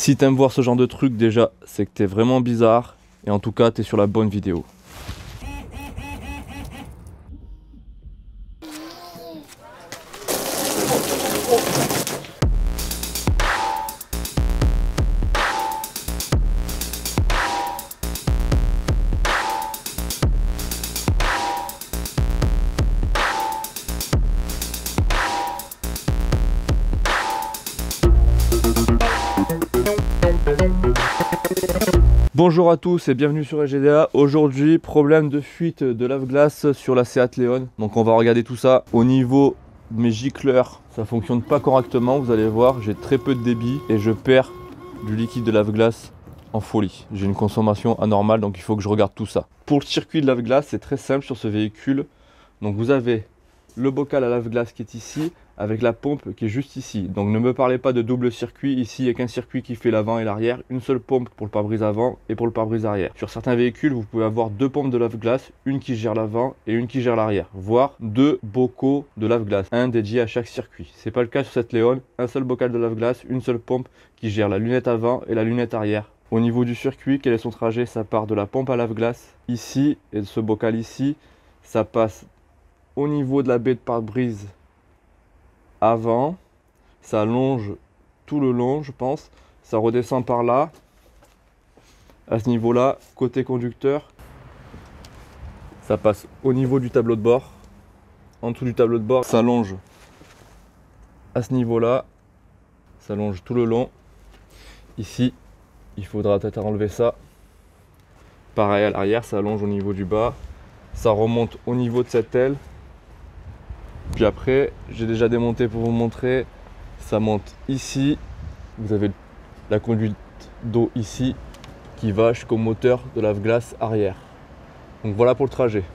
Si t'aimes voir ce genre de truc, déjà, c'est que t'es vraiment bizarre. Et en tout cas, t'es sur la bonne vidéo. Bonjour à tous et bienvenue sur LGDA. Aujourd'hui, problème de fuite de lave-glace sur la Seat Leon. Donc on va regarder tout ça. Au niveau de mes gicleurs, ça fonctionne pas correctement, vous allez voir, j'ai très peu de débit et je perds du liquide de lave-glace en folie. J'ai une consommation anormale, donc il faut que je regarde tout ça. Pour le circuit de lave-glace, c'est très simple sur ce véhicule. Donc vous avez le bocal à lave-glace qui est ici, avec la pompe qui est juste ici. Donc ne me parlez pas de double circuit, ici il n'y a qu'un circuit qui fait l'avant et l'arrière, une seule pompe pour le pare-brise avant et pour le pare-brise arrière. Sur certains véhicules, vous pouvez avoir deux pompes de lave-glace, une qui gère l'avant et une qui gère l'arrière, voire deux bocaux de lave-glace, un dédié à chaque circuit. C'est pas le cas sur cette Léon, un seul bocal de lave-glace, une seule pompe qui gère la lunette avant et la lunette arrière. Au niveau du circuit, quel est son trajet? Ça part de la pompe à lave-glace ici et de ce bocal ici, ça passe au niveau de la baie de pare-brise avant, ça longe tout le long, je pense, ça redescend par là, à ce niveau là, côté conducteur, ça passe au niveau du tableau de bord, en dessous du tableau de bord, ça longe à ce niveau là, ça longe tout le long, ici, il faudra peut-être enlever ça, pareil à l'arrière, ça longe au niveau du bas, ça remonte au niveau de cette aile. Puis après, j'ai déjà démonté pour vous montrer, ça monte ici, vous avez la conduite d'eau ici qui va jusqu'au moteur de lave-glace arrière. Donc voilà pour le trajet,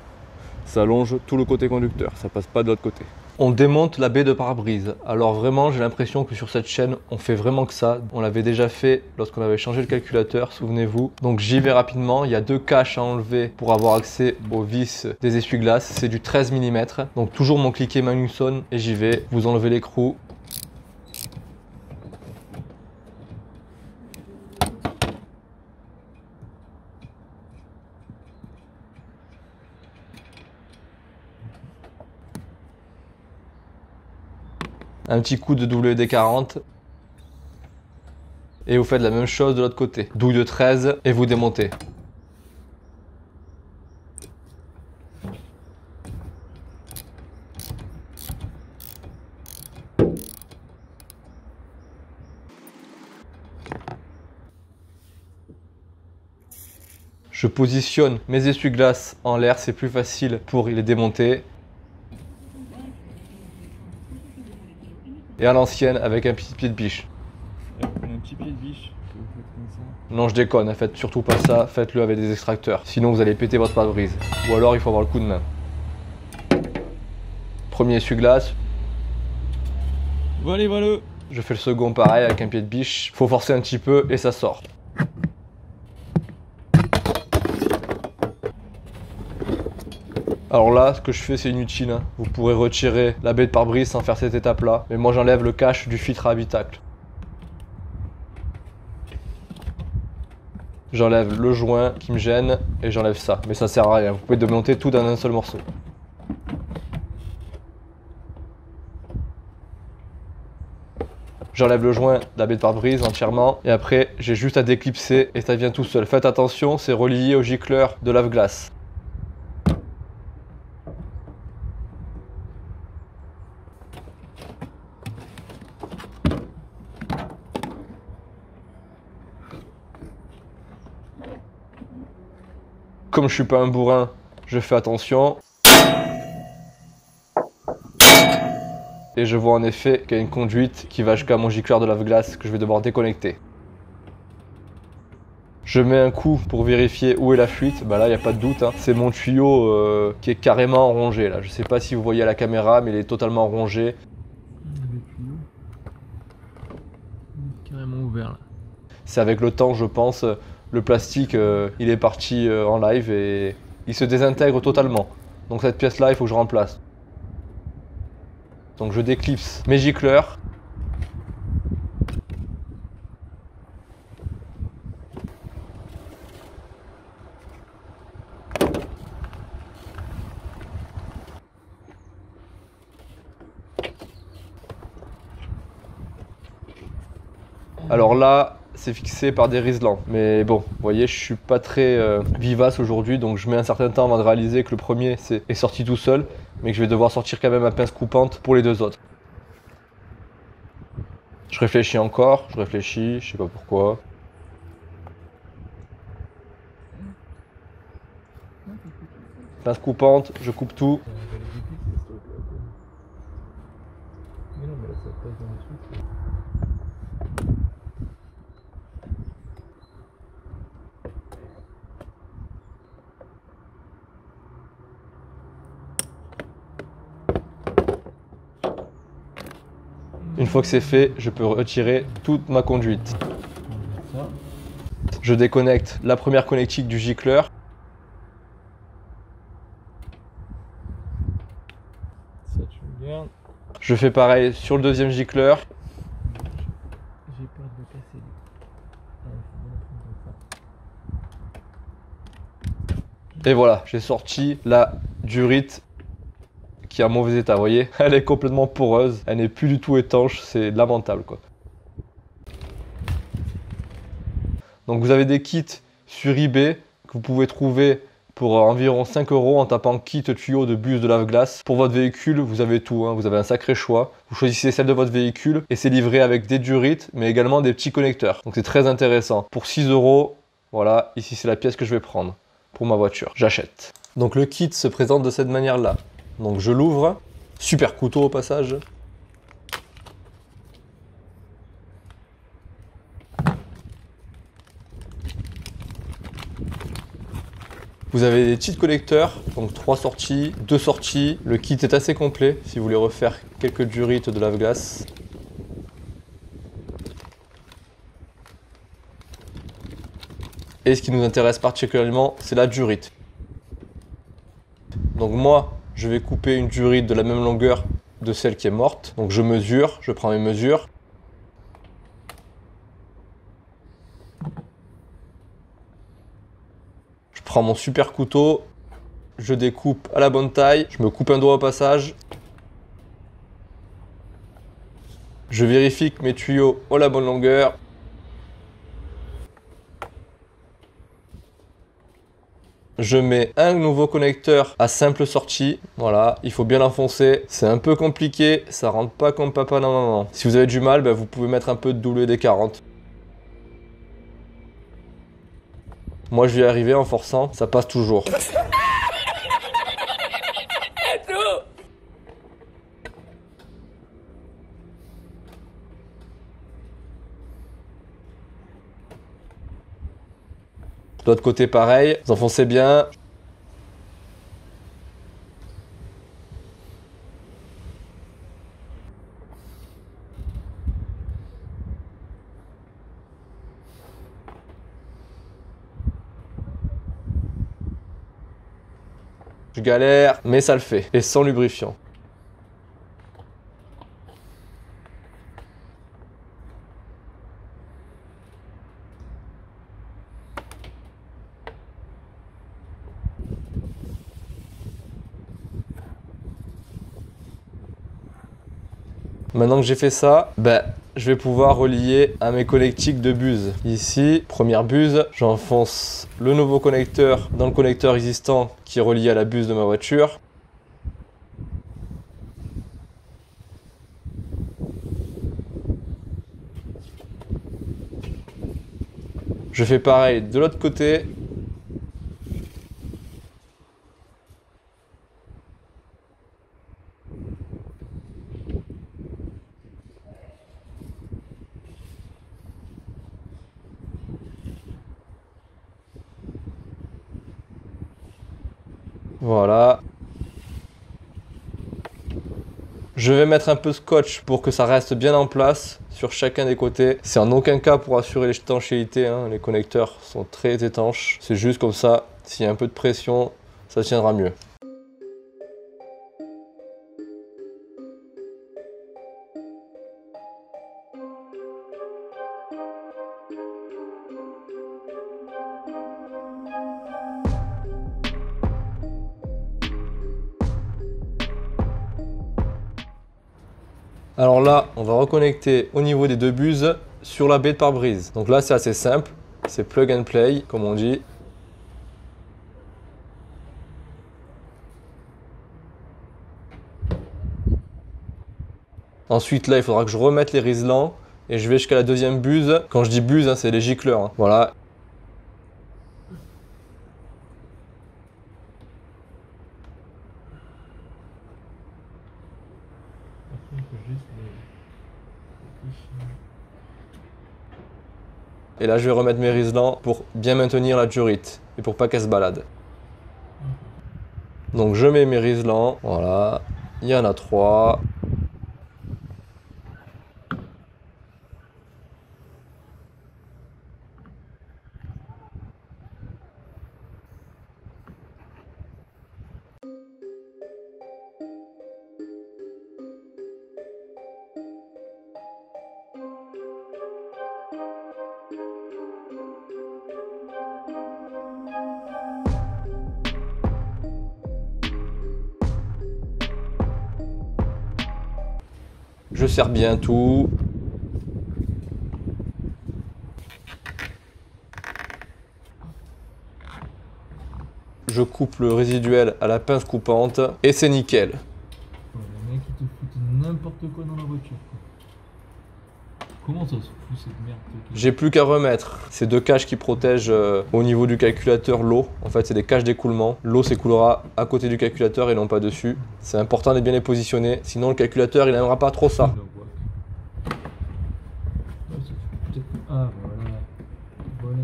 ça longe tout le côté conducteur, ça passe pas de l'autre côté. On démonte la baie de pare-brise. Alors vraiment, j'ai l'impression que sur cette chaîne, on fait vraiment que ça. On l'avait déjà fait lorsqu'on avait changé le calculateur, souvenez-vous. Donc j'y vais rapidement. Il y a deux caches à enlever pour avoir accès aux vis des essuie-glaces. C'est du 13 mm. Donc toujours mon cliquet Magnusson et j'y vais. Vous enlevez l'écrou. Un petit coup de WD-40 et vous faites la même chose de l'autre côté. Douille de 13 et vous démontez. Je positionne mes essuie-glaces en l'air, c'est plus facile pour les démonter. Et à l'ancienne avec un petit pied de biche. Un petit pied de biche que vous faites comme ça. Non, je déconne, faites surtout pas ça, faites-le avec des extracteurs. Sinon vous allez péter votre pare-brise. Ou alors il faut avoir le coup de main. Premier essuie-glace. Voilà. Je fais le second pareil avec un pied de biche. Faut forcer un petit peu et ça sort. Alors là, ce que je fais, c'est inutile. Hein. Vous pourrez retirer la baie de pare-brise sans faire cette étape-là. Mais moi, j'enlève le cache du filtre à habitacle. J'enlève le joint qui me gêne et j'enlève ça. Mais ça sert à rien. Vous pouvez démonter tout dans un seul morceau. J'enlève le joint de la baie de pare-brise entièrement. Et après, j'ai juste à déclipser et ça vient tout seul. Faites attention, c'est relié au gicleur de lave-glace. Comme je suis pas un bourrin, je fais attention. Et je vois en effet qu'il y a une conduite qui va jusqu'à mon gicleur de lave-glace que je vais devoir déconnecter. Je mets un coup pour vérifier où est la fuite. Bah là, il n'y a pas de doute. Hein. C'est mon tuyau qui est carrément rongé. Là. Je ne sais pas si vous voyez à la caméra, mais il est totalement rongé. Le tuyau carrément ouvert là. C'est avec le temps, je pense. Le plastique, il est parti en live et il se désintègre totalement. Donc cette pièce-là, il faut que je remplace. Donc je déclipse mes gicleurs. Alors là, c'est fixé par des riselants. Mais bon, vous voyez, je suis pas très vivace aujourd'hui, donc je mets un certain temps avant de réaliser que le premier est sorti tout seul, mais que je vais devoir sortir quand même ma pince coupante pour les deux autres. Je réfléchis encore, je sais pas pourquoi. Pince coupante, je coupe tout. Mais non, mais là, ça passe dans le truc. Une fois que c'est fait, je peux retirer toute ma conduite. Ça. Je déconnecte la première connectique du gicleur. Ça, tu me gardes. Je fais pareil sur le deuxième gicleur. J'ai peur de le casser. Faut bien prendre comme ça. Et voilà, j'ai sorti la durite qui est en mauvais état, vous voyez. Elle est complètement poreuse, elle n'est plus du tout étanche, c'est lamentable quoi. Donc vous avez des kits sur eBay que vous pouvez trouver pour environ 5 € en tapant kit tuyau de buse de lave-glace. Pour votre véhicule, vous avez tout, hein. Vous avez un sacré choix. Vous choisissez celle de votre véhicule et c'est livré avec des durites, mais également des petits connecteurs. Donc c'est très intéressant. Pour 6 €, voilà, ici c'est la pièce que je vais prendre pour ma voiture. J'achète. Donc le kit se présente de cette manière-là. Donc je l'ouvre. Super couteau au passage. Vous avez des petits connecteurs, donc 3 sorties, 2 sorties. Le kit est assez complet si vous voulez refaire quelques durites de lave-glace. Et ce qui nous intéresse particulièrement, c'est la durite. Donc moi, je vais couper une durite de la même longueur de celle qui est morte. Donc je mesure, je prends mes mesures. Je prends mon super couteau, je découpe à la bonne taille, je me coupe un doigt au passage. Je vérifie que mes tuyaux ont la bonne longueur. Je mets un nouveau connecteur à simple sortie. Voilà, il faut bien l'enfoncer. C'est un peu compliqué, ça rentre pas comme papa non maman. Si vous avez du mal, vous pouvez mettre un peu de WD-40. Moi, je vais y arriver en forçant, ça passe toujours. De l'autre côté, pareil, vous enfoncez bien. Je galère, mais ça le fait. Et sans lubrifiant. Maintenant que j'ai fait ça, je vais pouvoir relier à mes connectiques de buse. Ici, première buse, j'enfonce le nouveau connecteur dans le connecteur existant qui est relié à la buse de ma voiture. Je fais pareil de l'autre côté. Voilà. Je vais mettre un peu de scotch pour que ça reste bien en place sur chacun des côtés. C'est en aucun cas pour assurer l'étanchéité, hein. Les connecteurs sont très étanches. C'est juste comme ça, s'il y a un peu de pression, ça tiendra mieux. Alors là, on va reconnecter au niveau des deux buses sur la baie de pare-brise. Donc là c'est assez simple, c'est plug and play comme on dit. Ensuite là il faudra que je remette les riselants et je vais jusqu'à la deuxième buse. Quand je dis buse, hein, c'est les gicleurs, hein. Voilà. Et là je vais remettre mes riselants pour bien maintenir la durite et pour pas qu'elle se balade. Donc je mets mes riselants, voilà, il y en a 3. Je serre bien tout. Je coupe le résiduel à la pince coupante et c'est nickel. Le mec il te fout n'importe quoi dans la voiture. Comment ça se fout cette merde? J'ai plus qu'à remettre ces 2 caches qui protègent au niveau du calculateur l'eau. En fait c'est des caches d'écoulement. L'eau s'écoulera à côté du calculateur et non pas dessus. C'est important de bien les positionner, sinon le calculateur il n'aimera pas trop ça. Ah voilà. Voilà.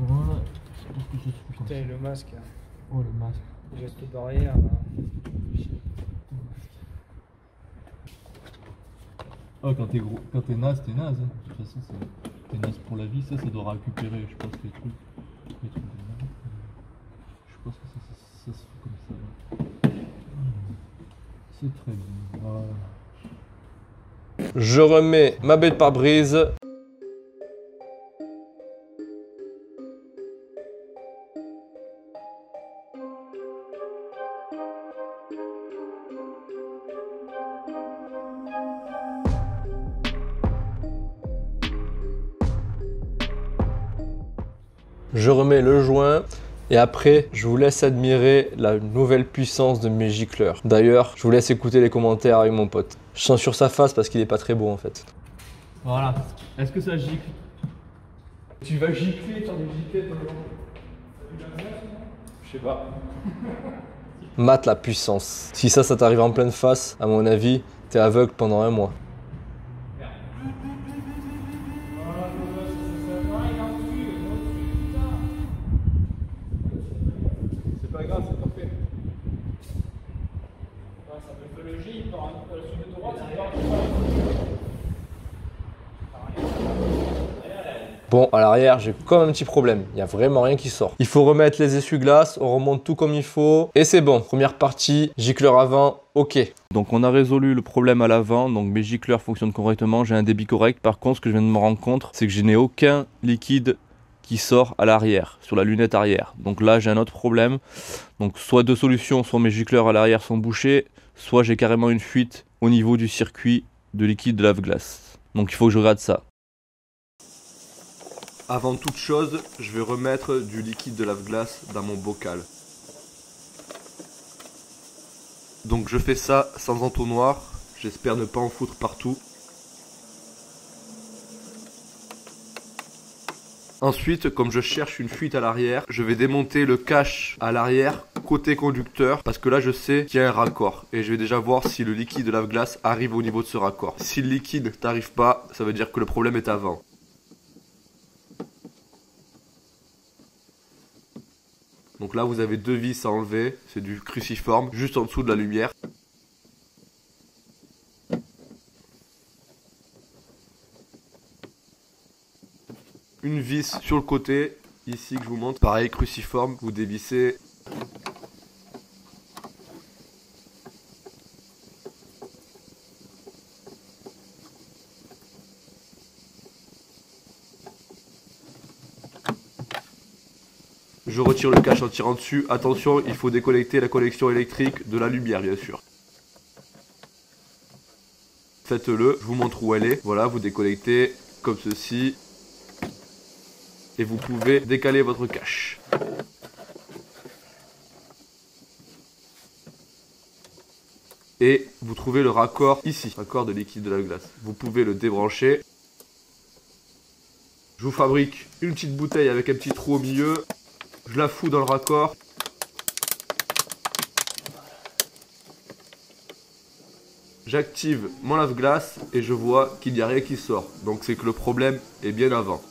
Voilà. Putain, et le masque. Oh le masque. Geste barrière. Oh quand t'es gros, quand t'es naze, t'es naze. Hein. De toute façon, t'es naze pour la vie, ça doit récupérer, je pense, les trucs de naze. Je pense que ça se fait comme ça. C'est très bien. Voilà. Je remets ma baie de pare-brise. Je remets le joint et après je vous laisse admirer la nouvelle puissance de mes gicleurs. D'ailleurs, je vous laisse écouter les commentaires avec mon pote. Je sens sur sa face parce qu'il est pas très beau en fait. Voilà. Est-ce que ça gicle? Tu vas gicler, faire des giclettes dans le Je sais pas. Mate la puissance. Si ça t'arrive en pleine face, à mon avis, t'es aveugle pendant 1 mois. C'est pas grave, c'est parfait. Ça peut être le G, il part sur le droit, Bon, à l'arrière, j'ai quand même un petit problème. Il n'y a vraiment rien qui sort. Il faut remettre les essuie-glaces, on remonte tout comme il faut. Et c'est bon. Première partie, gicleur avant, ok. Donc on a résolu le problème à l'avant, donc mes gicleurs fonctionnent correctement, j'ai un débit correct. Par contre, ce que je viens de me rendre compte, c'est que je n'ai aucun liquide qui sort à l'arrière, sur la lunette arrière. Donc là, j'ai un autre problème. Donc soit 2 solutions, soit mes gicleurs à l'arrière sont bouchés, soit j'ai carrément une fuite au niveau du circuit de liquide de lave-glace. Donc il faut que je regarde ça. Avant toute chose, je vais remettre du liquide de lave-glace dans mon bocal. Donc je fais ça sans entonnoir, j'espère ne pas en foutre partout. Ensuite, comme je cherche une fuite à l'arrière, je vais démonter le cache à l'arrière côté conducteur parce que là je sais qu'il y a un raccord et je vais déjà voir si le liquide de lave-glace arrive au niveau de ce raccord. Si le liquide n'arrive pas, ça veut dire que le problème est avant. Donc là vous avez 2 vis à enlever, c'est du cruciforme juste en dessous de la lumière. Une vis sur le côté, ici que je vous montre, pareil cruciforme, vous dévissez. Je retire le cache en tirant dessus. Attention, il faut déconnecter la connexion électrique de la lumière, bien sûr. Faites-le, je vous montre où elle est. Voilà, vous déconnectez comme ceci. Et vous pouvez décaler votre cache. Et vous trouvez le raccord ici, raccord de liquide de lave-glace. Vous pouvez le débrancher. Je vous fabrique une petite bouteille avec un petit trou au milieu. Je la fous dans le raccord. J'active mon lave-glace et je vois qu'il n'y a rien qui sort. Donc c'est que le problème est bien avant.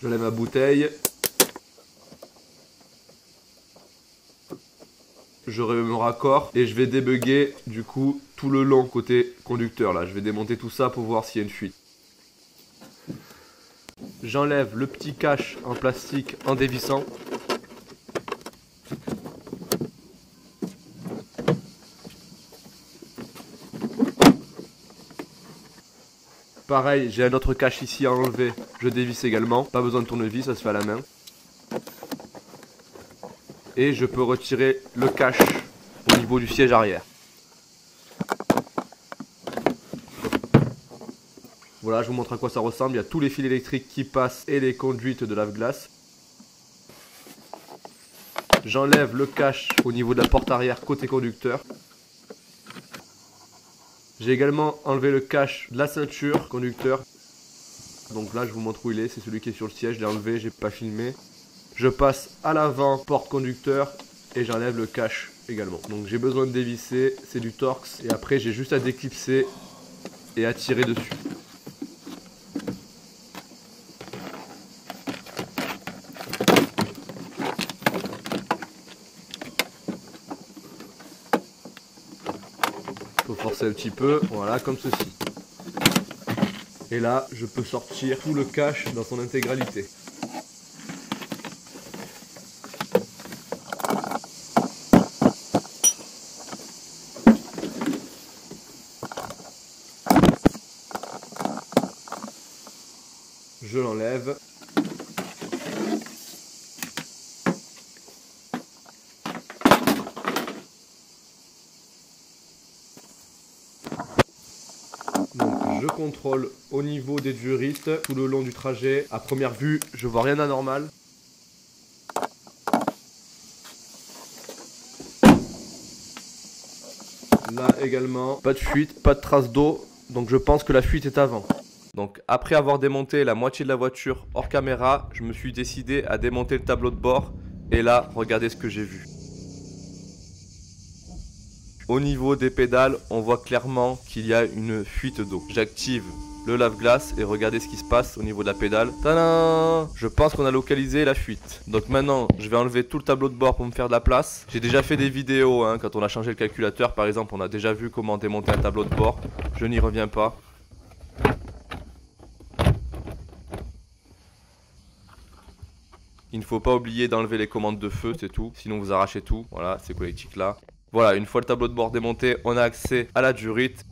J'enlève ma bouteille. Je remets mon raccord et je vais débugger du coup tout le long côté conducteur là. Je vais démonter tout ça pour voir s'il y a une fuite. J'enlève le petit cache en plastique en dévissant. Pareil, j'ai un autre cache ici à enlever. Je dévisse également. Pas besoin de tournevis, ça se fait à la main. Et je peux retirer le cache au niveau du siège arrière. Voilà, je vous montre à quoi ça ressemble. Il y a tous les fils électriques qui passent et les conduites de lave-glace. J'enlève le cache au niveau de la porte arrière côté conducteur. J'ai également enlevé le cache de la ceinture conducteur. Donc là, je vous montre où il est. C'est celui qui est sur le siège. Je l'ai enlevé, j'ai pas filmé. Je passe à l'avant porte conducteur et j'enlève le cache également. Donc j'ai besoin de dévisser, c'est du Torx. Et après, j'ai juste à déclipser et à tirer dessus. Faut forcer un petit peu, voilà, comme ceci. Et là, je peux sortir tout le cache dans son intégralité. Je l'enlève. Donc je contrôle au niveau des durites tout le long du trajet. À première vue, je vois rien d'anormal. Là également, pas de fuite, pas de trace d'eau. Donc je pense que la fuite est avant. Donc après avoir démonté la moitié de la voiture hors caméra, je me suis décidé à démonter le tableau de bord. Et là, regardez ce que j'ai vu. Au niveau des pédales, on voit clairement qu'il y a une fuite d'eau. J'active le lave-glace et regardez ce qui se passe au niveau de la pédale. Tadam! Je pense qu'on a localisé la fuite. Donc maintenant, je vais enlever tout le tableau de bord pour me faire de la place. J'ai déjà fait des vidéos quand on a changé le calculateur. Par exemple, on a déjà vu comment démonter un tableau de bord. Je n'y reviens pas. Il ne faut pas oublier d'enlever les commandes de feu, c'est tout. Sinon vous arrachez tout. Voilà, ces connectiques là. Voilà, une fois le tableau de bord démonté, on a accès à la durite.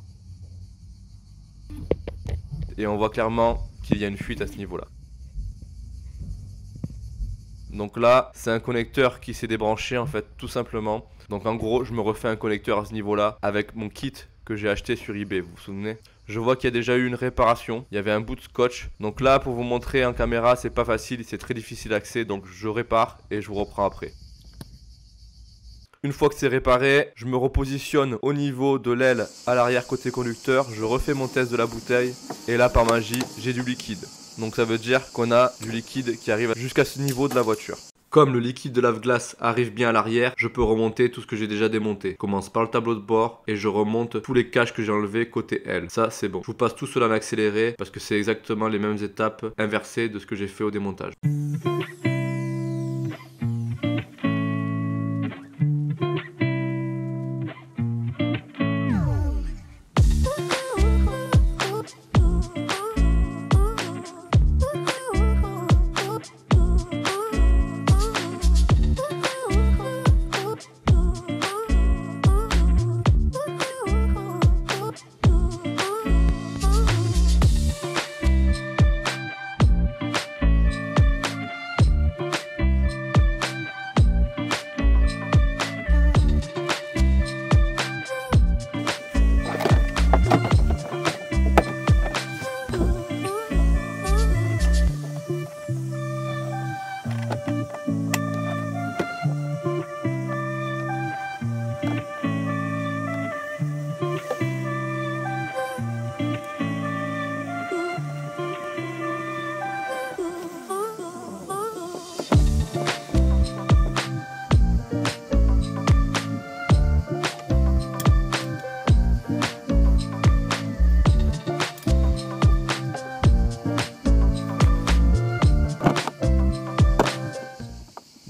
Et on voit clairement qu'il y a une fuite à ce niveau-là. Donc là, c'est un connecteur qui s'est débranché en fait, tout simplement. Donc en gros, je me refais un connecteur à ce niveau-là avec mon kit que j'ai acheté sur eBay, vous vous souvenez? Je vois qu'il y a déjà eu une réparation, il y avait un bout de scotch. Donc là, pour vous montrer en caméra, c'est pas facile, c'est très difficile d'accès. Donc je répare et je vous reprends après. Une fois que c'est réparé, je me repositionne au niveau de l'aile à l'arrière côté conducteur. Je refais mon test de la bouteille et là, par magie, j'ai du liquide. Donc ça veut dire qu'on a du liquide qui arrive jusqu'à ce niveau de la voiture. Comme le liquide de lave-glace arrive bien à l'arrière, je peux remonter tout ce que j'ai déjà démonté. Je commence par le tableau de bord et je remonte tous les caches que j'ai enlevés côté aile. Ça, c'est bon. Je vous passe tout cela en accéléré parce que c'est exactement les mêmes étapes inversées de ce que j'ai fait au démontage.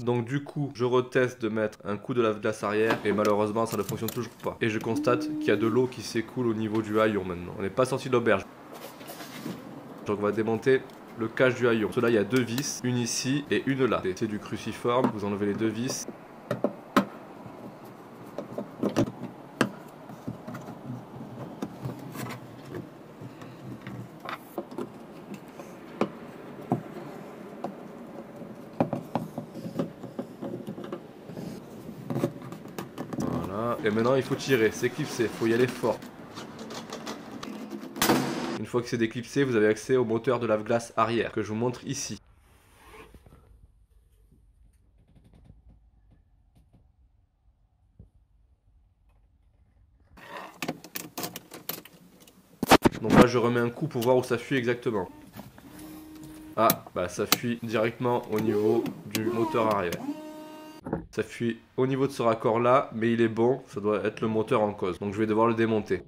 Donc du coup, je reteste de mettre un coup de lave-glace arrière et malheureusement ça ne fonctionne toujours pas. Et je constate qu'il y a de l'eau qui s'écoule au niveau du haillon maintenant. On n'est pas sorti de l'auberge. Donc on va démonter le cache du haillon. Cela, il y a 2 vis, une ici et une là. C'est du cruciforme, vous enlevez les 2 vis. Et maintenant il faut tirer, c'est clipsé, il faut y aller fort. Une fois que c'est déclipsé, vous avez accès au moteur de lave-glace arrière que je vous montre ici. Donc là je remets un coup pour voir où ça fuit exactement. Ah, bah ça fuit directement au niveau du moteur arrière. Ça fuit au niveau de ce raccord là, mais il est bon, ça doit être le moteur en cause. Donc je vais devoir le démonter.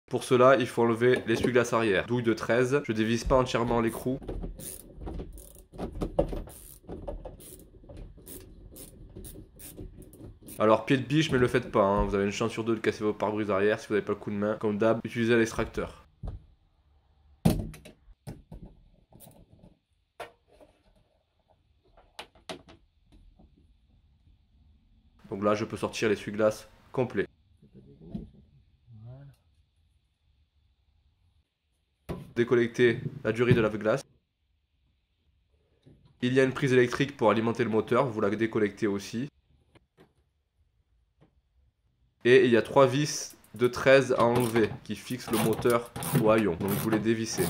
Pour cela, il faut enlever l'essuie-glace arrière. Douille de 13, je dévisse pas entièrement l'écrou. Alors pied de biche, mais le faites pas, hein. Vous avez une chance sur 2 de casser vos pare-brise arrière si vous n'avez pas le coup de main. Comme d'hab, utilisez l'extracteur. Donc là, je peux sortir l'essuie-glace complet. Déconnecter la durée de lave-glace. Il y a une prise électrique pour alimenter le moteur, vous la déconnectez aussi. Et il y a 3 vis de 13 à enlever qui fixent le moteur au haillon. Donc vous les dévissez.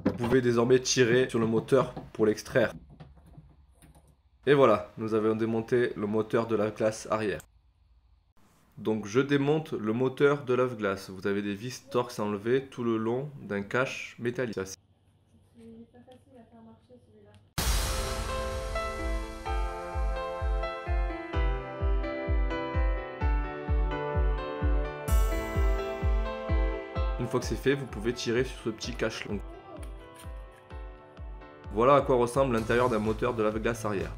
Vous pouvez désormais tirer sur le moteur pour l'extraire. Et voilà, nous avons démonté le moteur de lave-glace arrière. Donc je démonte le moteur de lave-glace. Vous avez des vis Torx à enlever tout le long d'un cache métallique. Ça, Il est pas facile à faire marcher celui-là. une fois que c'est fait, vous pouvez tirer sur ce petit cache long. Voilà à quoi ressemble l'intérieur d'un moteur de lave-glace arrière.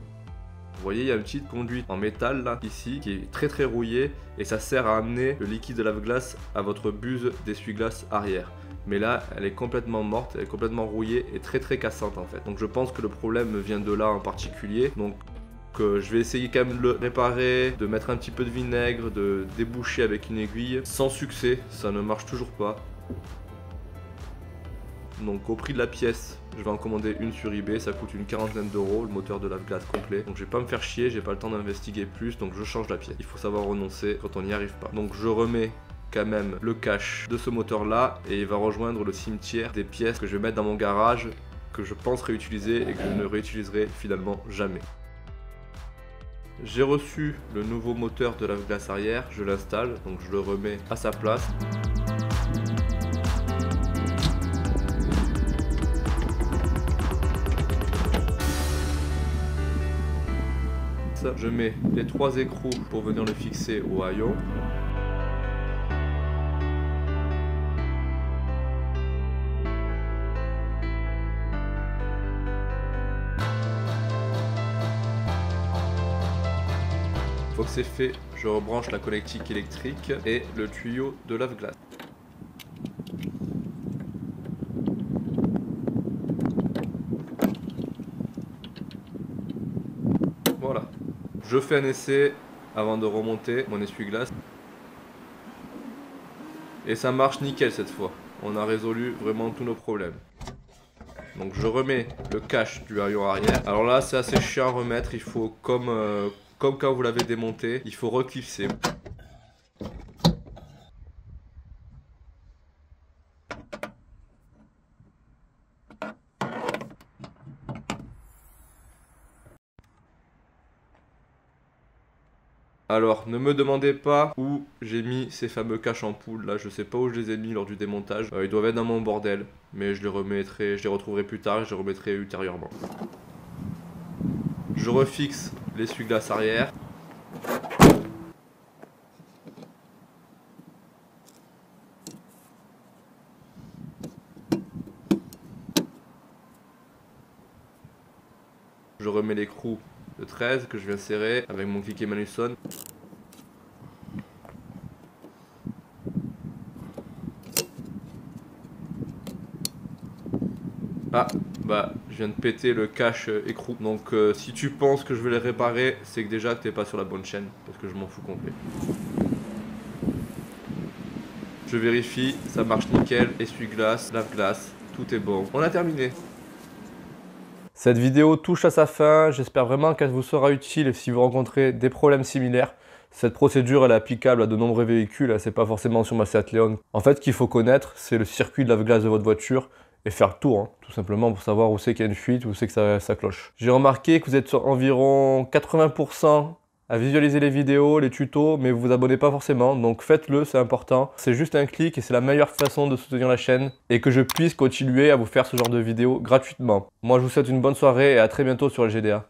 Vous voyez, il y a une petite conduite en métal là, ici, qui est très rouillée et ça sert à amener le liquide de lave-glace à votre buse d'essuie-glace arrière. Mais là, elle est complètement morte, elle est complètement rouillée et très cassante en fait. Donc je pense que le problème vient de là en particulier. Donc je vais essayer quand même de le réparer, de mettre un petit peu de vinaigre, de déboucher avec une aiguille. Sans succès, ça ne marche toujours pas. Donc au prix de la pièce, je vais en commander une sur eBay, ça coûte une quarantaine d'euros, le moteur de lave-glace complet. Donc je vais pas me faire chier, j'ai pas le temps d'investiguer plus, donc je change la pièce. Il faut savoir renoncer quand on n'y arrive pas. Donc je remets quand même le cache de ce moteur là et il va rejoindre le cimetière des pièces que je vais mettre dans mon garage, que je pense réutiliser et que je ne réutiliserai finalement jamais. J'ai reçu le nouveau moteur de lave-glace arrière, je l'installe, donc je le remets à sa place. Je mets les 3 écrous pour venir le fixer au haillon. Une fois que c'est fait, je rebranche la connectique électrique et le tuyau de lave-glace. Je fais un essai avant de remonter mon essuie-glace. Et ça marche nickel cette fois. On a résolu vraiment tous nos problèmes. Donc je remets le cache du haillon arrière. Alors là c'est assez chiant à remettre. Il faut comme quand vous l'avez démonté, il faut reclipser. Alors, ne me demandez pas où j'ai mis ces fameux caches en poule, là, je sais pas où je les ai mis lors du démontage. Ils doivent être dans mon bordel, mais je les retrouverai plus tard et je les remettrai ultérieurement. Je refixe l'essuie-glace arrière. Je remets l'écrou de 13 que je viens serrer avec mon cliquet Manusson. Ah, bah, je viens de péter le cache écrou. Donc, si tu penses que je vais les réparer, c'est que déjà que t'es pas sur la bonne chaîne, parce que je m'en fous complet. Je vérifie, ça marche nickel, essuie-glace, lave-glace, tout est bon. On a terminé. Cette vidéo touche à sa fin, j'espère vraiment qu'elle vous sera utile si vous rencontrez des problèmes similaires. Cette procédure elle est applicable à de nombreux véhicules, c'est pas forcément sur ma Seat Leon. En fait, ce qu'il faut connaître, c'est le circuit de lave-glace de votre voiture et faire le tour, tout simplement pour savoir où c'est qu'il y a une fuite, où c'est que ça cloche. J'ai remarqué que vous êtes sur environ 80% à visualiser les vidéos, les tutos, mais vous vous abonnez pas forcément, donc faites-le, c'est important. C'est juste un clic et c'est la meilleure façon de soutenir la chaîne et que je puisse continuer à vous faire ce genre de vidéos gratuitement. Moi, je vous souhaite une bonne soirée et à très bientôt sur LGDA.